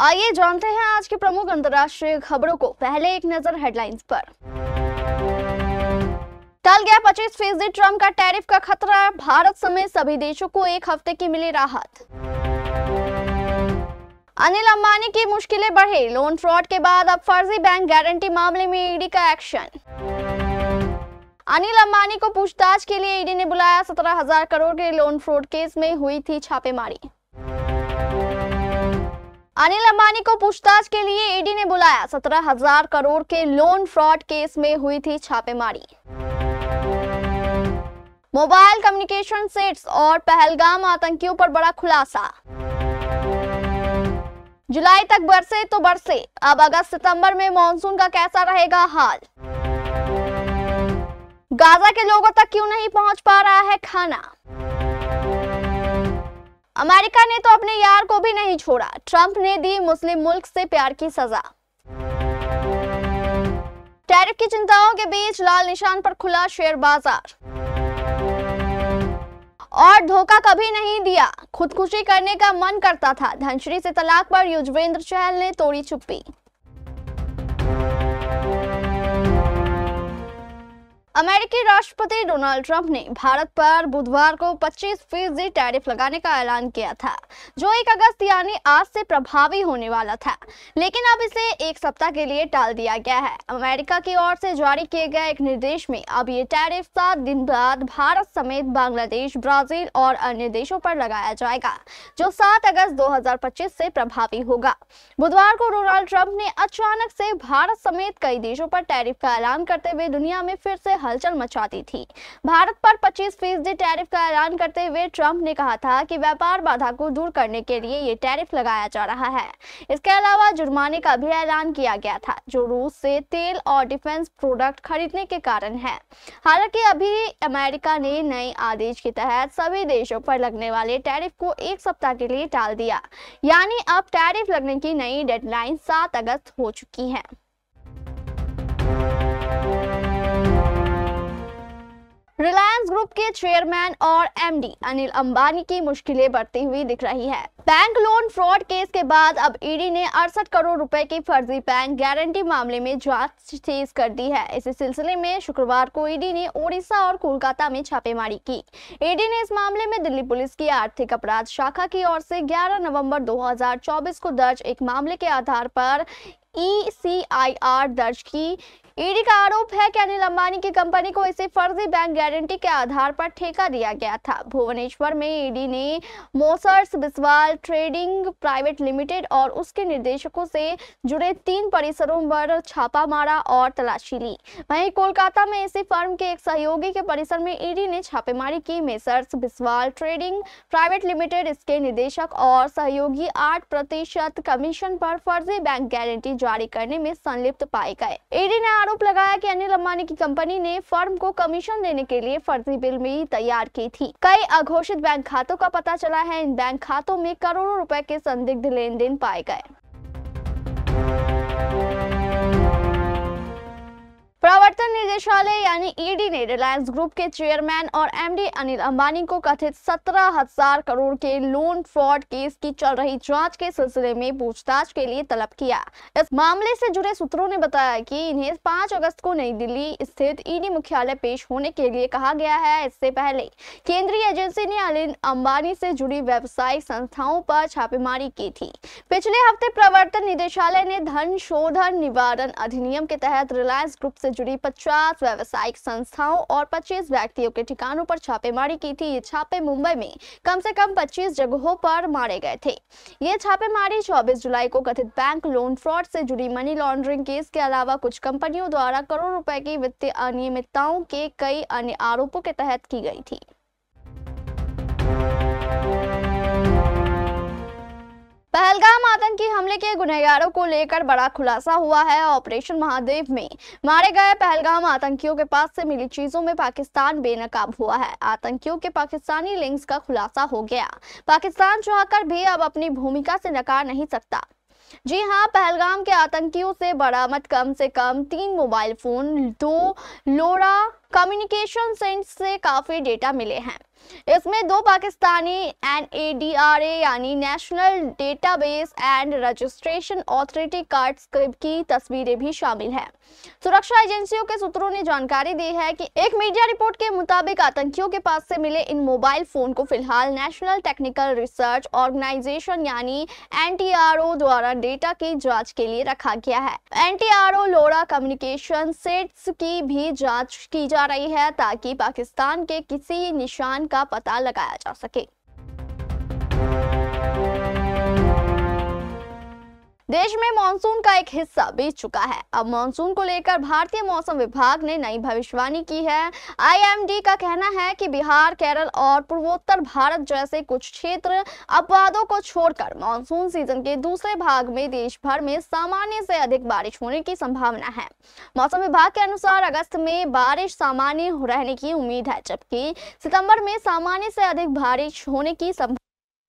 आइए जानते हैं आज की प्रमुख अंतर्राष्ट्रीय खबरों को। पहले एक नजर हेडलाइंस पर। टल गया 25% ट्रंप का टैरिफ का खतरा, भारत समेत सभी देशों को एक हफ्ते की मिली राहत। अनिल अंबानी की मुश्किलें बढ़े, लोन फ्रॉड के बाद अब फर्जी बैंक गारंटी मामले में ईडी का एक्शन। अनिल अंबानी को पूछताछ के लिए ईडी ने बुलाया, 17,000 करोड़ के लोन फ्रॉड केस में हुई थी छापेमारी। अनिल अंबानी को पूछताछ के लिए ईडी ने बुलाया, 17,000 करोड़ के लोन फ्रॉड केस में हुई थी छापेमारी। मोबाइल कम्युनिकेशन सेट्स और पहलगाम आतंकियों पर बड़ा खुलासा। जुलाई तक बरसे तो बरसे, अब अगस्त सितंबर में मॉनसून का कैसा रहेगा हाल। गाजा के लोगों तक क्यों नहीं पहुंच पा रहा है खाना। अमेरिका ने तो अपने यार को भी नहीं छोड़ा, ट्रंप ने दी मुस्लिम मुल्क से प्यार की सजा। टैरिफ की चिंताओं के बीच लाल निशान पर खुला शेयर बाजार। और धोखा कभी नहीं दिया, खुदकुशी करने का मन करता था, धनश्री से तलाक पर युजवेंद्र चहल ने तोड़ी चुप्पी। अमेरिकी राष्ट्रपति डोनाल्ड ट्रंप ने भारत पर बुधवार को 25% टैरिफ लगाने का ऐलान किया था, जो 1 अगस्त यानी आज से प्रभावी होने वाला था, लेकिन अब इसे 1 सप्ताह के लिए टाल दिया गया है। अमेरिका की ओर से जारी किए गए एक निर्देश में अब ये टैरिफ 7 दिन बाद भारत समेत बांग्लादेश, ब्राजील और अन्य देशों पर लगाया जाएगा, जो 7 अगस्त 2025 से प्रभावी होगा। बुधवार को डोनाल्ड ट्रंप ने अचानक से भारत समेत कई देशों पर टैरिफ का ऐलान करते हुए दुनिया में फिर से हलचल मचा दी थी। भारत पर 25% टैरिफ का ऐलान करते हुए ट्रंप ने कहा था कि व्यापार बाधा को दूर करने के लिए ये टैरिफ लगाया जा रहा है। इसके अलावा जुर्माने का भी ऐलान किया गया था, जो रूस से तेल और डिफेंस प्रोडक्ट खरीदने के कारण है। हालांकि अभी अमेरिका ने नए आदेश के तहत सभी देशों पर लगने वाले टैरिफ को 1 सप्ताह के लिए टाल दिया, यानी अब टैरिफ लगने की नई डेडलाइन 7 अगस्त हो चुकी है। रिलायंस ग्रुप के चेयरमैन और एमडी अनिल अंबानी की मुश्किलें बढ़ती हुई दिख रही है। बैंक लोन फ्रॉड केस के बाद अब ईडी ने 68 करोड़ रुपए की फर्जी बैंक गारंटी मामले में जांच तेज कर दी है। इसी सिलसिले में शुक्रवार को ईडी ने ओडिशा और कोलकाता में छापेमारी की। ईडी ने इस मामले में दिल्ली पुलिस की आर्थिक अपराध शाखा की ओर से 11 नवंबर 2024 को दर्ज एक मामले के आधार पर ECIR दर्ज की। ईडी का आरोप है कि अनिल अंबानी की कंपनी को इसे फर्जी बैंक गारंटी के आधार पर ठेका दिया गया था। भुवनेश्वर में ईडी ने मोसर्स बिस्वाल ट्रेडिंग प्राइवेट लिमिटेड और उसके निर्देशकों से जुड़े 3 परिसरों पर छापा मारा और तलाशी ली। वहीं कोलकाता में इसी फर्म के एक सहयोगी के परिसर में ईडी ने छापेमारी की। मोसर्स बिस्वाल ट्रेडिंग प्राइवेट लिमिटेड, इसके निदेशक और सहयोगी 8% कमीशन पर फर्जी बैंक गारंटी जारी करने में संलिप्त पाए गए। ईडी ने आरोप लगाया कि अनिल अंबानी की कंपनी ने फर्म को कमीशन देने के लिए फर्जी बिल भी तैयार की थी। कई अघोषित बैंक खातों का पता चला है। इन बैंक खातों में करोड़ों रुपए के संदिग्ध लेन देन पाए गए। प्रवर्तन निदेशालय यानी ईडी ने रिलायंस ग्रुप के चेयरमैन और एमडी अनिल अंबानी को कथित 17,000 करोड़ के लोन फ्रॉड केस की चल रही जांच के सिलसिले में पूछताछ के लिए तलब किया। इस मामले से जुड़े सूत्रों ने बताया कि इन्हें 5 अगस्त को नई दिल्ली स्थित ईडी मुख्यालय पेश होने के लिए कहा गया है। इससे पहले केंद्रीय एजेंसी ने अनिल अंबानी से जुड़ी व्यावसायिक संस्थाओं पर छापेमारी की थी। पिछले हफ्ते प्रवर्तन निदेशालय ने धन शोधन निवारण अधिनियम के तहत रिलायंस ग्रुप से जुड़ी 50 व्यावसायिक संस्थाओं और 25 व्यक्तियों के ठिकानों पर छापेमारी की थी। ये छापे मुंबई में कम से कम 25 जगहों पर मारे गए थे। ये छापेमारी 24 जुलाई को कथित बैंक लोन फ्रॉड से जुड़ी मनी लॉन्ड्रिंग केस के अलावा कुछ कंपनियों द्वारा करोड़ों रुपए की वित्तीय अनियमितताओं के कई अन्य आरोपों के तहत की गई थी। पहलगाम आतंकी हमले के गुनहगारों को लेकर बड़ा खुलासा हुआ है। ऑपरेशन महादेव में मारे गए पहलगाम आतंकियों के पास से मिली चीजों में पाकिस्तान बेनकाब हुआ है। आतंकियों के पाकिस्तानी लिंक्स का खुलासा हो गया। पाकिस्तान चाहकर भी अब अपनी भूमिका से नकार नहीं सकता। जी हां, पहलगाम के आतंकियों से बरामद कम से कम 3 मोबाइल फोन, 2 लोरा कम्युनिकेशन सेंट से काफी डेटा मिले हैं। इसमें 2 पाकिस्तानी NADRA यानी national database and registration authority cards की तस्वीरें भी शामिल हैं। सुरक्षा एजेंसियों के सूत्रों ने जानकारी दी है कि एक मीडिया रिपोर्ट के मुताबिक आतंकियों के पास से मिले इन मोबाइल फोन को फिलहाल नेशनल टेक्निकल रिसर्च ऑर्गेनाइजेशन यानी NTRO द्वारा डेटा की जांच के लिए रखा गया है। NTRO लोरा कम्युनिकेशन सेट्स की भी जांच की जा रही है ताकि पाकिस्तान के किसी निशान का पता लगाया जा सके। देश में मानसून का एक हिस्सा बीत चुका है। अब मानसून को लेकर भारतीय मौसम विभाग ने नई भविष्यवाणी की है। IMD का कहना है कि बिहार, केरल और पूर्वोत्तर भारत जैसे कुछ क्षेत्र अपवादों को छोड़कर मानसून सीजन के दूसरे भाग में देश भर में सामान्य से अधिक बारिश होने की संभावना है। मौसम विभाग के अनुसार अगस्त में बारिश सामान्य रहने की उम्मीद है, जबकि सितंबर में सामान्य से अधिक बारिश होने की संभावना।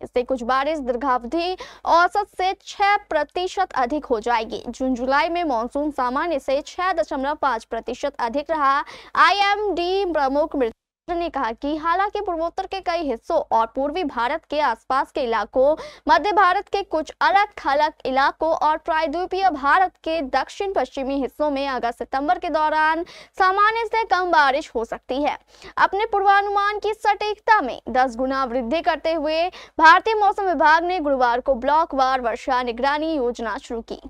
इससे कुछ बारिश दीर्घावधि औसत से 6% अधिक हो जाएगी। जून जुलाई में मानसून सामान्य से 6.5% अधिक रहा। IMD प्रमुख ने कहा कि हालांकि पूर्वोत्तर के कई हिस्सों और पूर्वी भारत के आसपास के इलाकों, मध्य भारत के कुछ अलग थलग इलाकों और प्रायद्वीपीय भारत के दक्षिण पश्चिमी हिस्सों में अगस्त सितंबर के दौरान सामान्य से कम बारिश हो सकती है। अपने पूर्वानुमान की सटीकता में 10 गुना वृद्धि करते हुए भारतीय मौसम विभाग ने गुरुवार को ब्लॉकवार वर्षा निगरानी योजना शुरू की।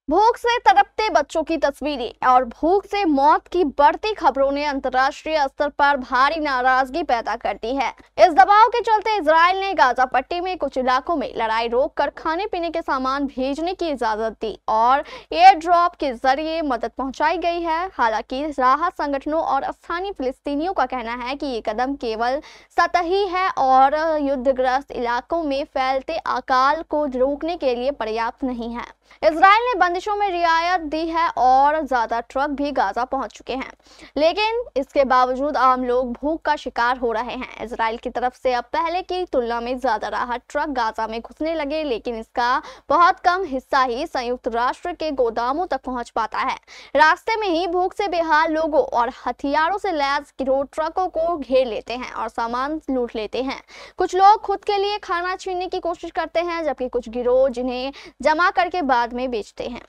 भूख से तड़पते बच्चों की तस्वीरें और भूख से मौत की बढ़ती खबरों ने अंतर्राष्ट्रीय स्तर पर भारी नाराजगी पैदा कर दी है। इस दबाव के चलते इजराइल ने गाजा पट्टी में कुछ इलाकों में लड़ाई रोककर खाने पीने के सामान भेजने की इजाजत दी और एयर ड्रॉप के जरिए मदद पहुंचाई गई है। हालांकि राहत संगठनों और स्थानीय फिलिस्तीनियों का कहना है कि ये कदम केवल सतही है और युद्धग्रस्त इलाकों में फैलते अकाल को रोकने के लिए पर्याप्त नहीं है। इजराइल ने बंदिशों में रियायत दी है और ज्यादा ट्रक भी गाजा पहुंच चुके हैं, लेकिन इसके बावजूद आम लोग भूख का शिकार हो रहे हैं। इजराइल की तरफ से अब पहले की तुलना में ज्यादा राहत ट्रक गाजा में घुसने लगे, लेकिन इसका बहुत कम हिस्सा ही संयुक्त राष्ट्र के गोदामों तक पहुंच पाता है। रास्ते में ही भूख से बेहाल लोगों और हथियारों से लैस गिरोह ट्रकों को घेर लेते हैं और सामान लूट लेते हैं। कुछ लोग खुद के लिए खाना छीनने की कोशिश करते हैं, जबकि कुछ गिरोह जिन्हें जमा करके बाद में बेचते हैं।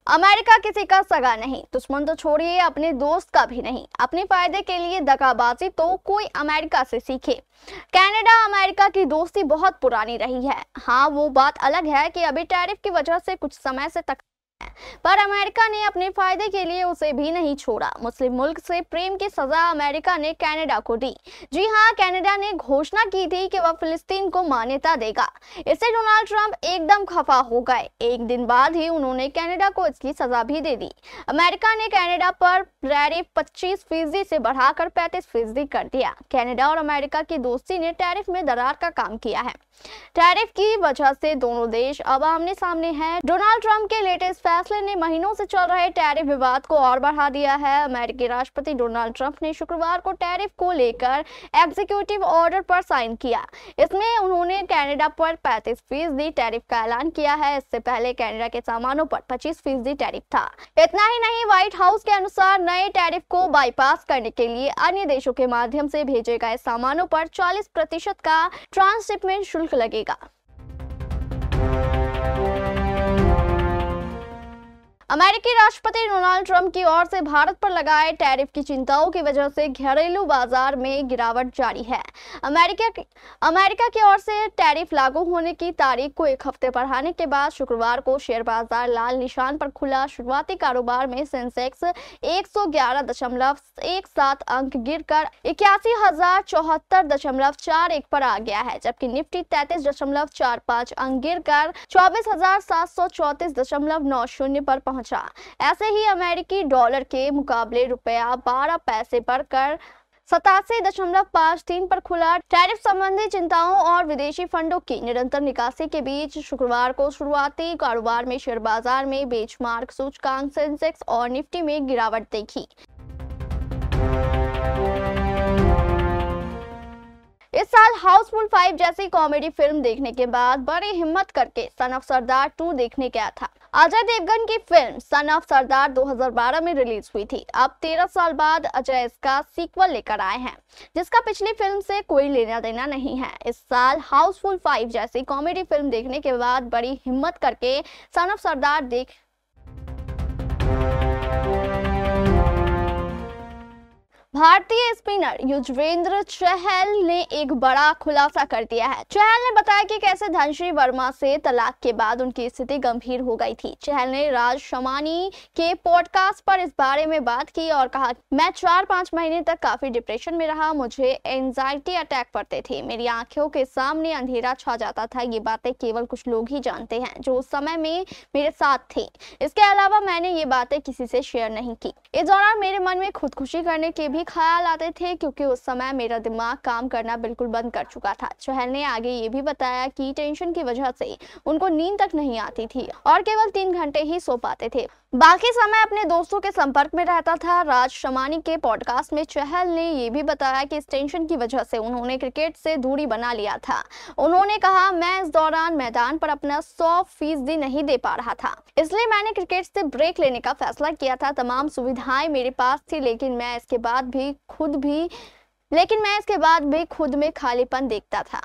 अमेरिका किसी का सगा नहीं, दुश्मन तो छोड़िए अपने दोस्त का भी नहीं। अपने फायदे के लिए दगाबाजी तो कोई अमेरिका से सीखे। कनाडा अमेरिका की दोस्ती बहुत पुरानी रही है। हाँ, वो बात अलग है कि अभी टैरिफ की वजह से कुछ समय से तक पर अमेरिका ने अपने फायदे के लिए उसे भी नहीं छोड़ा। मुस्लिम मुल्क से प्रेम की सजा अमेरिका ने कनाडा को दी। जी हां, कनाडा ने घोषणा की थी कि वह फिलिस्तीन को मान्यता देगा। इससे डोनाल्ड ट्रंप एकदम खफा हो गए। एक दिन बाद ही उन्होंने कनाडा को इसकी सजा भी दे दी। अमेरिका ने कनाडा पर टैरिफ 25% से बढ़ाकर 35% कर दिया। कनाडा और अमेरिका की दोस्ती ने टैरिफ में दरार का काम किया है। टैरिफ की वजह से दोनों देश अब आमने सामने हैं। डोनाल्ड ट्रंप के लेटेस्ट फैसले ने महीनों से चल रहे टैरिफ विवाद को और बढ़ा दिया है। अमेरिकी राष्ट्रपति डोनाल्ड ट्रंप ने शुक्रवार को टैरिफ को लेकर एग्जीक्यूटिव ऑर्डर पर साइन किया। इसमें उन्होंने कनाडा पर 35% टैरिफ का ऐलान किया है। इससे पहले कनाडा के सामानों पर 25% टैरिफ था। इतना ही नहीं, व्हाइट हाउस के अनुसार नए टैरिफ को बाईपास करने के लिए अन्य देशों के माध्यम से भेजे गए सामानों पर 40% का ट्रांसशिपमेंट शुल्क लगेगा। अमेरिकी राष्ट्रपति डोनाल्ड ट्रंप की ओर से भारत पर लगाए टैरिफ की चिंताओं की वजह से घरेलू बाजार में गिरावट जारी है। अमेरिका की ओर से टैरिफ लागू होने की तारीख को एक हफ्ते बढ़ाने के बाद शुक्रवार को शेयर बाजार लाल निशान पर खुला। शुरुआती कारोबार में सेंसेक्स 111.17 अंक गिरकर 81,074.41 पर आ गया है, जबकि निफ्टी 33.45 अंक गिरकर 24,734.90 पर पहुंचा। ऐसे ही अमेरिकी डॉलर के मुकाबले रुपया 12 पैसे बढ़कर 87.53 पर खुला। टैरिफ संबंधी चिंताओं और विदेशी फंडों की निरंतर निकासी के बीच शुक्रवार को शुरुआती कारोबार में शेयर बाजार में बेंचमार्क सूचकांक सेंसेक्स और निफ्टी में गिरावट देखी। इस साल हाउसफुल 5 जैसी कॉमेडी फिल्म देखने के बाद बड़ी हिम्मत करके सन ऑफ सरदार 2 देखने गया था। अजय देवगन की फिल्म सन ऑफ सरदार 2012 में रिलीज हुई थी। अब 13 साल बाद अजय इसका सीक्वल लेकर आए हैं, जिसका पिछली फिल्म से कोई लेना देना नहीं है। इस साल हाउसफुल 5 जैसी कॉमेडी फिल्म देखने के बाद बड़ी हिम्मत करके सन ऑफ सरदार देख भारतीय स्पिनर युजवेंद्र चहल ने एक बड़ा खुलासा कर दिया है। चहल ने बताया कि कैसे धनश्री वर्मा से तलाक के बाद उनकी स्थिति गंभीर हो गई थी। चहल ने राज शमानी के पॉडकास्ट पर इस बारे में बात की और कहा, मैं 4-5 महीने तक काफी डिप्रेशन में रहा। मुझे एंजाइटी अटैक पड़ते थे, मेरी आंखों के सामने अंधेरा छा जाता था। ये बातें केवल कुछ लोग ही जानते हैं जो उस समय में मेरे साथ थे। इसके अलावा मैंने ये बातें किसी से शेयर नहीं की। इस दौरान मेरे मन में खुदकुशी करने के भी ख्याल आते थे, क्योंकि उस समय मेरा दिमाग काम करना बिल्कुल बंद कर चुका था। चहल ने आगे ये भी बताया कि टेंशन की वजह से उनको नींद तक नहीं आती थी और केवल 3 घंटे ही सो पाते थे। बाकी समय अपने दोस्तों के संपर्क में रहता था। राज शमानी के पॉडकास्ट में चहल ने ये भी बताया कि इस टेंशन की वजह से उन्होंने क्रिकेट से दूरी बना लिया था। उन्होंने कहा, मैं इस दौरान मैदान पर अपना 100% नहीं दे पा रहा था, इसलिए मैंने क्रिकेट से ब्रेक लेने का फैसला किया था। तमाम सुविधाएं मेरे पास थी, लेकिन मैं इसके बाद भी खुद में खालीपन देखता था।